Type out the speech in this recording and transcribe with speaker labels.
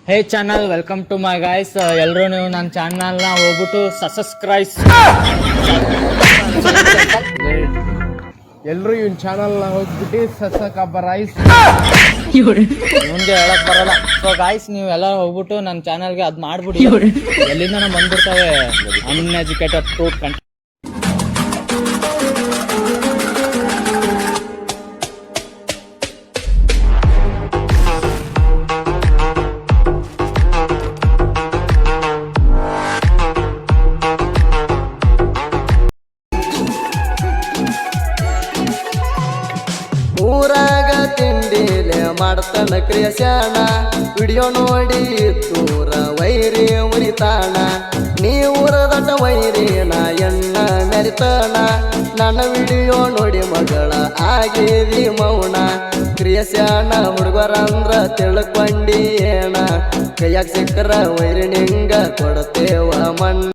Speaker 1: Hey channel welcome to my guys. ಎಲ್ಲರೂ ನೀವು ನನ್ನ ಚಾನಲ್ನ ಹೋಗ್ಬಿಟ್ಟು ಸಬ್ಸ್ಕ್ರೈಬ್.
Speaker 2: ಎಲ್ಲರೂ ಇವನ್ ಚಾನಲ್ನ ಹೋಗ್ಬಿಟ್ಟು ಸಬ್ಸ್ಕ್ರೈಬ್
Speaker 1: ಮುಂದೆ ಹೇಳಕ್ ಬರಲ್ಲ. ಸೊ ಗಾಯ್ಸ್, ನೀವು ಎಲ್ಲ ಹೋಗ್ಬಿಟ್ಟು ನನ್ನ ಚಾನಲ್ಗೆ ಅದು ಮಾಡ್ಬಿಡಿ. ಎಲ್ಲಿಂದ ನಾವು ಬಂದ್ಬಿಡ್ತವೆ ಅನ್ಎಜುಕೇಟೆಡ್ ಫ್ರೂಟ್ ಕಂಟೆಂಟ್.
Speaker 3: ಊರಾಗ ತಿಂಡಿಲೆ ಮಾಡ್ತಾನ ಕ್ರಿಯಶಾಣ, ವಿಡಿಯೋ ನೋಡಿ ದೂರ ವೈರಿ ಮುರಿತಾಣ. ನೀ ಊರದಟ ವೈರಿನ ಎಣ್ಣ ಮೆರಿತಾಣ, ನನ್ನ ವಿಡಿಯೋ ನೋಡಿ ಮಗಳ ಆಗಿದಿ ಮೌನ. ಕ್ರಿಯಶಾಣ ಹುಡುಗರಂದ್ರ ತಿಳ್ಕೊಂಡಿ ಏನ, ಕೈಯಾಗ ಸಿಕ್ಕರ ವೈರಿ ನಿಂಗ ಕೊಡ್ತೇವ ಮಣ್ಣ.